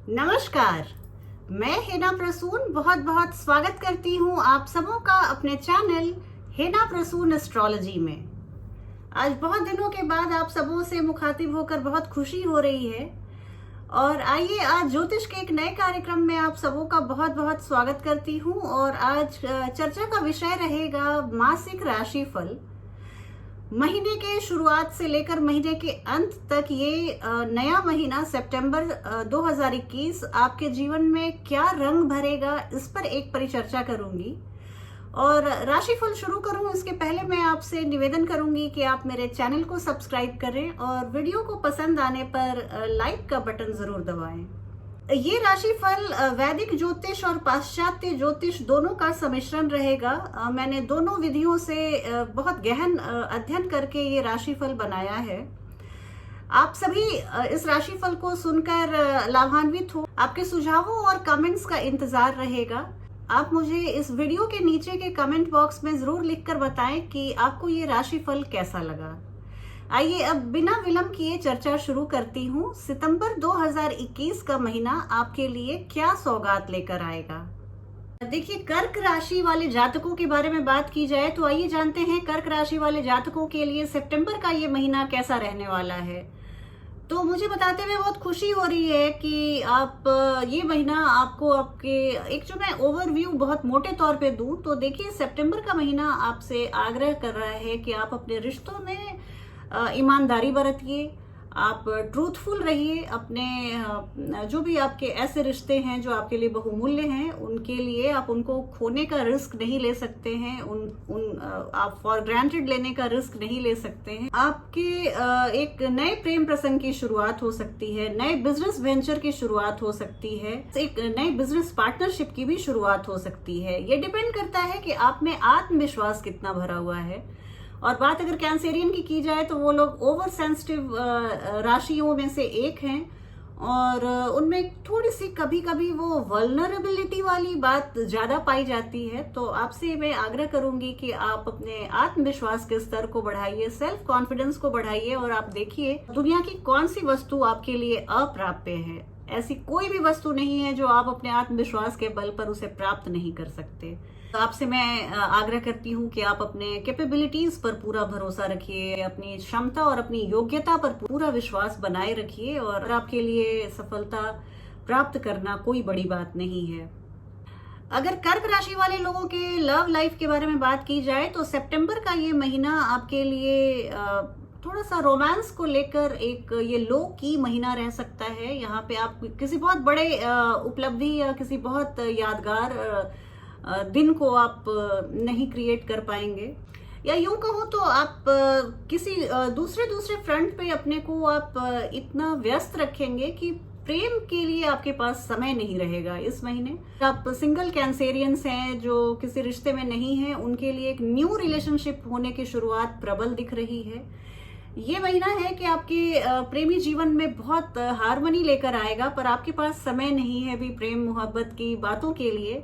नमस्कार। मैं हेना प्रसून बहुत बहुत स्वागत करती हूँ आप सबों का अपने चैनल हेना प्रसून एस्ट्रोलॉजी में। आज बहुत दिनों के बाद आप सबों से मुखातिब होकर बहुत खुशी हो रही है और आइए आज ज्योतिष के एक नए कार्यक्रम में आप सबों का बहुत बहुत स्वागत करती हूँ। और आज चर्चा का विषय रहेगा मासिक राशिफल। महीने के शुरुआत से लेकर महीने के अंत तक ये नया महीना सितंबर 2021 आपके जीवन में क्या रंग भरेगा, इस पर एक परिचर्चा करूंगी। और राशिफल शुरू करूं इसके पहले मैं आपसे निवेदन करूंगी कि आप मेरे चैनल को सब्सक्राइब करें और वीडियो को पसंद आने पर लाइक का बटन जरूर दबाएं। ये राशिफल वैदिक ज्योतिष और पाश्चात्य ज्योतिष दोनों का सम्मिश्रण रहेगा। मैंने दोनों विधियों से बहुत गहन अध्ययन करके ये राशिफल बनाया है। आप सभी इस राशिफल को सुनकर लाभान्वित हो। आपके सुझावों और कमेंट्स का इंतजार रहेगा। आप मुझे इस वीडियो के नीचे के कमेंट बॉक्स में जरूर लिखकर बताएं कि आपको ये राशिफल कैसा लगा। आइए अब बिना विलंब किए चर्चा शुरू करती हूँ। सितंबर 2021 का महीना आपके लिए क्या सौगात लेकर आएगा। देखिए, कर्क राशि वाले जातकों के बारे में बात की जाए तो आइए जानते हैं कर्क राशि वाले जातकों के लिए सितंबर का ये महीना कैसा रहने वाला है। तो मुझे बताते हुए बहुत खुशी हो रही है कि आप ये महीना आपको आपके एक जो मैं ओवरव्यू बहुत मोटे तौर पे दूं तो देखिए, सितंबर का महीना आपसे आग्रह कर रहा है कि आप अपने रिश्तों में ईमानदारी बरतिए, आप ट्रूथफुल रहिए। अपने जो भी आपके ऐसे रिश्ते हैं जो आपके लिए बहुमूल्य हैं, उनके लिए आप उनको खोने का रिस्क नहीं ले सकते हैं। आप फॉर ग्रांटेड लेने का रिस्क नहीं ले सकते हैं। आपके एक नए प्रेम प्रसंग की शुरुआत हो सकती है, नए बिजनेस वेंचर की शुरुआत हो सकती है, एक नई बिजनेस पार्टनरशिप की भी शुरुआत हो सकती है। ये डिपेंड करता है कि आप में आत्मविश्वास कितना भरा हुआ है। और बात अगर कैंसेरियन की जाए तो वो लोग ओवर सेंसिटिव राशियों में से एक हैं और उनमें थोड़ी सी कभी कभी वो वल्नरेबिलिटी वाली बात ज्यादा पाई जाती है। तो आपसे मैं आग्रह करूंगी कि आप अपने आत्मविश्वास के स्तर को बढ़ाइए, सेल्फ कॉन्फिडेंस को बढ़ाइए और आप देखिए दुनिया की कौन सी वस्तु आपके लिए अप्राप्य है। ऐसी कोई भी वस्तु नहीं है जो आप अपने आत्मविश्वास के बल पर उसे प्राप्त नहीं कर सकते। तो आपसे मैं आग्रह करती हूँ कि आप अपने कैपेबिलिटीज पर पूरा भरोसा रखिए, अपनी क्षमता और अपनी योग्यता पर पूरा विश्वास बनाए रखिए और आपके लिए सफलता प्राप्त करना कोई बड़ी बात नहीं है। अगर कर्क राशि वाले लोगों के लव लाइफ के बारे में बात की जाए तो सितंबर का ये महीना आपके लिए थोड़ा सा रोमांस को लेकर एक ये लो की महीना रह सकता है। यहाँ पे आप किसी बहुत बड़े उपलब्धि या किसी बहुत यादगार दिन को आप नहीं क्रिएट कर पाएंगे, या यूं कहूँ तो आप किसी दूसरे फ्रंट पे अपने को आप इतना व्यस्त रखेंगे कि प्रेम के लिए आपके पास समय नहीं रहेगा इस महीने। आप सिंगल कैंसेरियंस हैं जो किसी रिश्ते में नहीं हैं, उनके लिए एक न्यू रिलेशनशिप होने की शुरुआत प्रबल दिख रही है। ये महीना है कि आपके प्रेमी जीवन में बहुत हार्मनी लेकर आएगा, पर आपके पास समय नहीं है भी प्रेम मोहब्बत की बातों के लिए।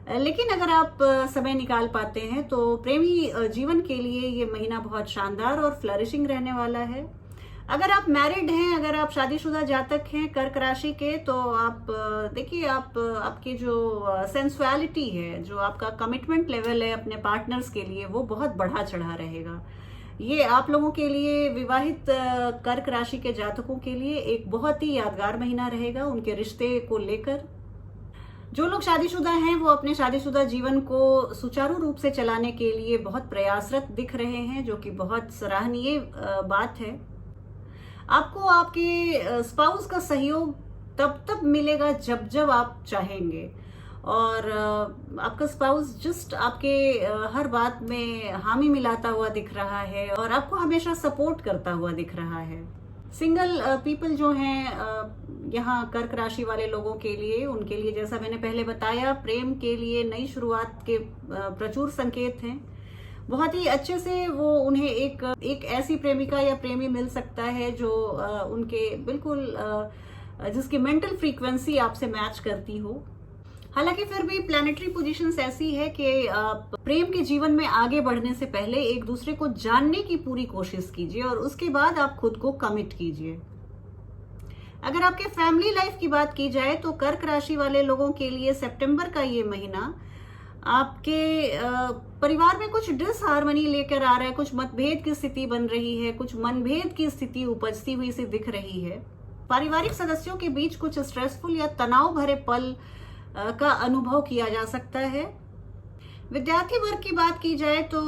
लेकिन अगर आप समय निकाल पाते हैं तो प्रेमी जीवन के लिए ये महीना बहुत शानदार और फ्लरिशिंग रहने वाला है। अगर आप मैरिड हैं, अगर आप शादीशुदा जातक हैं कर्क राशि के, तो आप देखिए आपकी जो सेंसुअलिटी है, जो आपका कमिटमेंट लेवल है अपने पार्टनर्स के लिए, वो बहुत बढ़ा चढ़ा रहेगा। ये आप लोगों के लिए, विवाहित कर्क राशि के जातकों के लिए एक बहुत ही यादगार महीना रहेगा उनके रिश्ते को लेकर। जो लोग शादीशुदा हैं वो अपने शादीशुदा जीवन को सुचारू रूप से चलाने के लिए बहुत प्रयासरत दिख रहे हैं, जो कि बहुत सराहनीय बात है। आपको आपके स्पाउस का सहयोग तब मिलेगा जब आप चाहेंगे और आपका स्पाउस जस्ट आपके हर बात में हामी मिलाता हुआ दिख रहा है और आपको हमेशा सपोर्ट करता हुआ दिख रहा है। सिंगल पीपल जो हैं यहाँ कर्क राशि वाले लोगों के लिए, उनके लिए जैसा मैंने पहले बताया, प्रेम के लिए नई शुरुआत के प्रचुर संकेत हैं। बहुत ही अच्छे से वो उन्हें एक ऐसी प्रेमिका या प्रेमी मिल सकता है जो उनके बिल्कुल जिसकी मेंटल फ्रीक्वेंसी आपसे मैच करती हो। हालांकि फिर भी प्लैनेटरी पोजीशंस ऐसी है कि आप प्रेम के जीवन में आगे बढ़ने से पहले एक दूसरे को जानने की पूरी कोशिश कीजिए और उसके बाद आप खुद को कमिट कीजिए। अगर आपके फैमिली लाइफ की बात की जाए तो कर्क राशि वाले लोगों के लिए सितंबर का ये महीना आपके परिवार में कुछ डिसहार्मनी लेकर आ रहा है, कुछ मतभेद की स्थिति बन रही है, कुछ मनभेद की स्थिति उपजती हुई सी दिख रही है। पारिवारिक सदस्यों के बीच कुछ स्ट्रेसफुल या तनाव भरे पल का अनुभव किया जा सकता है। विद्यार्थी वर्ग की बात की जाए तो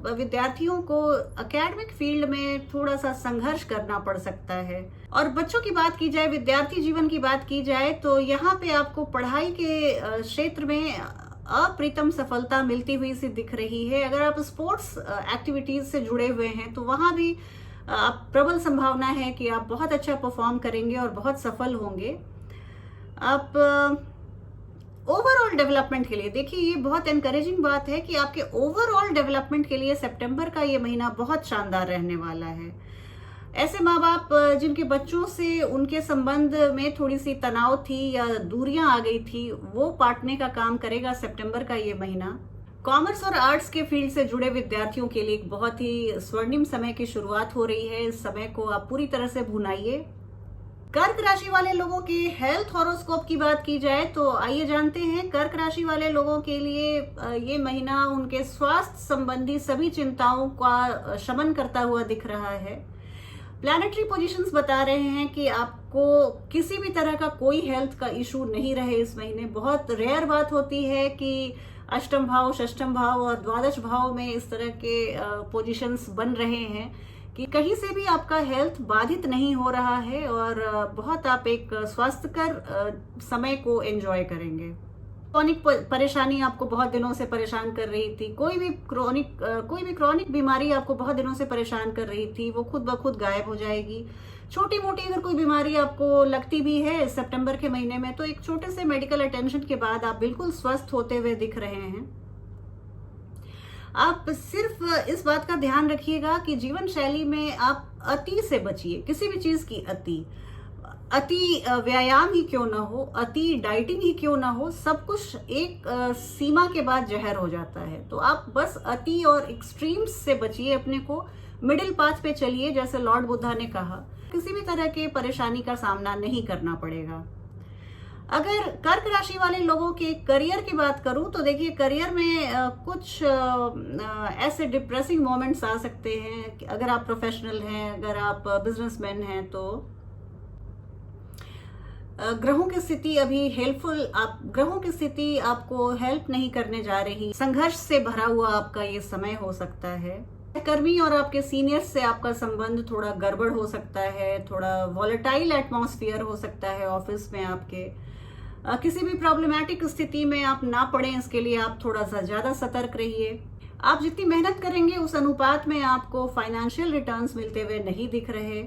विद्यार्थियों को एकेडमिक फील्ड में थोड़ा सा संघर्ष करना पड़ सकता है। और बच्चों की बात की जाए, विद्यार्थी जीवन की बात की जाए तो यहाँ पे आपको पढ़ाई के क्षेत्र में अप्रितम सफलता मिलती हुई सी दिख रही है। अगर आप स्पोर्ट्स एक्टिविटीज से जुड़े हुए हैं तो वहां भी आप प्रबल संभावना है कि आप बहुत अच्छा परफॉर्म करेंगे और बहुत सफल होंगे। आप ओवरऑल डेवलपमेंट के लिए देखिए, ये बहुत एनकरेजिंग बात है कि आपके ओवरऑल डेवलपमेंट के लिए सितंबर का ये महीना बहुत शानदार रहने वाला है। ऐसे माँ बाप जिनके बच्चों से उनके संबंध में थोड़ी सी तनाव थी या दूरियां आ गई थी, वो पाटने का काम करेगा सितंबर का ये महीना। कॉमर्स और आर्ट्स के फील्ड से जुड़े विद्यार्थियों के लिए एक बहुत ही स्वर्णिम समय की शुरुआत हो रही है। इस समय को आप पूरी तरह से भुनाइए। कर्क राशि वाले लोगों के हेल्थ हॉरोस्कोप की बात की जाए तो आइए जानते हैं कर्क राशि वाले लोगों के लिए ये महीना उनके स्वास्थ्य संबंधी सभी चिंताओं का शमन करता हुआ दिख रहा है। प्लैनेटरी पोजीशंस बता रहे हैं कि आपको किसी भी तरह का कोई हेल्थ का इशू नहीं रहे इस महीने। बहुत रेयर बात होती है कि अष्टम भाव, षष्ठम भाव और द्वादश भाव में इस तरह के पोजीशंस बन रहे हैं कि कहीं से भी आपका हेल्थ बाधित नहीं हो रहा है और बहुत आप एक स्वास्थ्यकर समय को एंजॉय करेंगे। क्रॉनिक परेशानी आपको बहुत दिनों से परेशान कर रही थी, कोई भी क्रॉनिक बीमारी आपको बहुत दिनों से परेशान कर रही थी, वो खुद ब खुद गायब हो जाएगी। छोटी मोटी अगर कोई बीमारी आपको लगती भी है सितंबर के महीने में तो एक छोटे से मेडिकल अटेंशन के बाद आप बिल्कुल स्वस्थ होते हुए दिख रहे हैं। आप सिर्फ इस बात का ध्यान रखिएगा कि जीवन शैली में आप अति से बचिए। किसी भी चीज की अति व्यायाम ही क्यों ना हो, अति डाइटिंग ही क्यों ना हो, सब कुछ एक सीमा के बाद जहर हो जाता है। तो आप बस अति और एक्सट्रीम्स से बचिए, अपने को मिडिल पाथ पे चलिए। जैसे लॉर्ड बुद्धा ने कहा, किसी भी तरह के परेशानी का सामना नहीं करना पड़ेगा। अगर कर्क राशि वाले लोगों के करियर की बात करूं तो देखिए, करियर में कुछ ऐसे डिप्रेसिंग मोमेंट्स आ सकते हैं कि अगर आप प्रोफेशनल हैं, अगर आप बिजनेसमैन हैं तो ग्रहों की स्थिति अभी ग्रहों की स्थिति आपको हेल्प नहीं करने जा रही। संघर्ष से भरा हुआ आपका ये समय हो सकता है। कर्मी और आपके सीनियर्स से आपका संबंध थोड़ा गड़बड़ हो सकता है, थोड़ा वॉलेटाइल एटमॉस्फेयर हो सकता है ऑफिस में आपके। किसी भी प्रॉब्लमैटिक स्थिति में आप ना पड़े, इसके लिए आप थोड़ा सा ज्यादा सतर्क रहिए। आप जितनी मेहनत करेंगे उस अनुपात में आपको फाइनेंशियल रिटर्न्स मिलते हुए नहीं दिख रहे।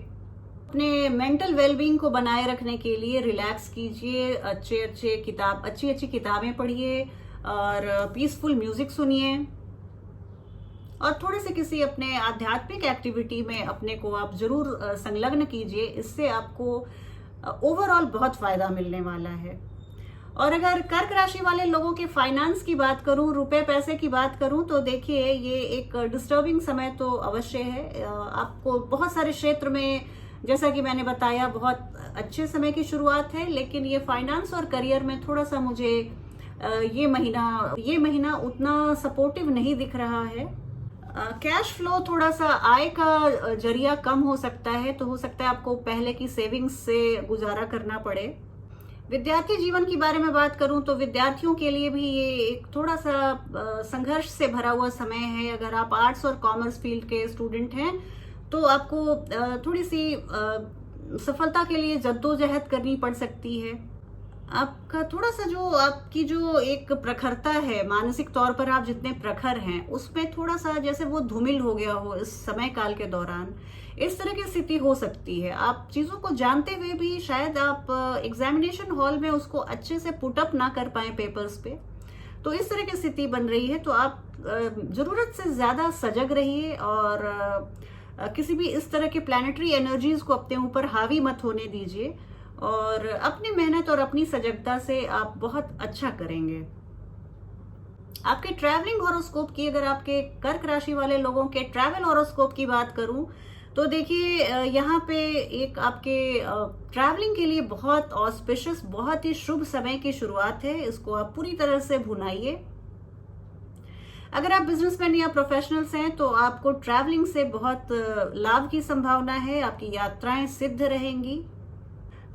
अपने मेंटल वेलबींग को बनाए रखने के लिए रिलैक्स कीजिए, अच्छी किताबें पढ़िए और पीसफुल म्यूजिक सुनिए और थोड़े से किसी अपने आध्यात्मिक एक्टिविटी में अपने को आप जरूर संलग्न कीजिए। इससे आपको ओवरऑल बहुत फायदा मिलने वाला है। और अगर कर्क राशि वाले लोगों के फाइनेंस की बात करूं, रुपए पैसे की बात करूं तो देखिए, ये एक डिस्टर्बिंग समय तो अवश्य है। आपको बहुत सारे क्षेत्र में, जैसा कि मैंने बताया, बहुत अच्छे समय की शुरुआत है, लेकिन ये फाइनेंस और करियर में थोड़ा सा मुझे ये महीना उतना सपोर्टिव नहीं दिख रहा है। कैश फ्लो, थोड़ा सा आय का जरिया कम हो सकता है, तो हो सकता है आपको पहले की सेविंग्स से गुजारा करना पड़े। विद्यार्थी जीवन के बारे में बात करूं तो विद्यार्थियों के लिए भी ये एक थोड़ा सा संघर्ष से भरा हुआ समय है। अगर आप आर्ट्स और कॉमर्स फील्ड के स्टूडेंट हैं तो आपको थोड़ी सी सफलता के लिए जद्दोजहद करनी पड़ सकती है। आपका थोड़ा सा आपकी जो एक प्रखरता है, मानसिक तौर पर आप जितने प्रखर हैं, उसमें थोड़ा सा जैसे वो धूमिल हो गया हो इस समय काल के दौरान, इस तरह की स्थिति हो सकती है। आप चीजों को जानते हुए भी शायद आप एग्जामिनेशन हॉल में उसको अच्छे से पुटअप ना कर पाए पेपर्स पे, तो इस तरह की स्थिति बन रही है। तो आप जरूरत से ज्यादा सजग रहिए और किसी भी इस तरह के प्लैनेटरी एनर्जीज को अपने ऊपर हावी मत होने दीजिए और अपनी मेहनत और अपनी सजगता से आप बहुत अच्छा करेंगे। आपके ट्रैवलिंग हॉरोस्कोप की, अगर आपके कर्क राशि वाले लोगों के ट्रैवल हॉरोस्कोप की बात करूं तो देखिए यहाँ पे एक आपके ट्रैवलिंग के लिए बहुत ऑस्पिशियस, बहुत ही शुभ समय की शुरुआत है। इसको आप पूरी तरह से भुनाइए। अगर आप बिजनेसमैन या प्रोफेशनल्स हैं तो आपको ट्रैवलिंग से बहुत लाभ की संभावना है। आपकी यात्राएं सिद्ध रहेंगी।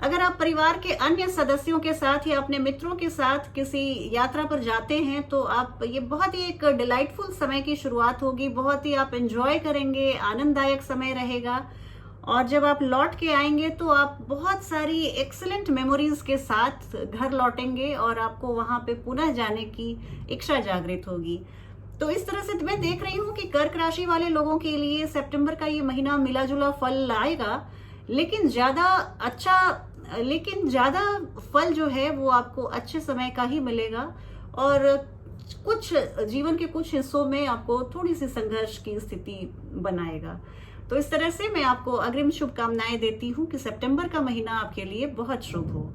अगर आप परिवार के अन्य सदस्यों के साथ या अपने मित्रों के साथ किसी यात्रा पर जाते हैं तो आप ये बहुत ही एक डिलाइटफुल समय की शुरुआत होगी। बहुत ही आप एंजॉय करेंगे, आनंददायक समय रहेगा। और जब आप लौट के आएंगे तो आप बहुत सारी एक्सीलेंट मेमोरीज के साथ घर लौटेंगे और आपको वहां पे पुनः जाने की इच्छा जागृत होगी। तो इस तरह से मैं देख रही हूँ कि कर्क राशि वाले लोगों के लिए सितंबर का ये महीना मिला जुला फल लाएगा, लेकिन ज्यादा फल जो है वो आपको अच्छे समय का ही मिलेगा। और कुछ जीवन के कुछ हिस्सों में आपको थोड़ी सी संघर्ष की स्थिति बनाएगा। तो इस तरह से मैं आपको अग्रिम शुभकामनाएं देती हूँ कि सितंबर का महीना आपके लिए बहुत शुभ हो।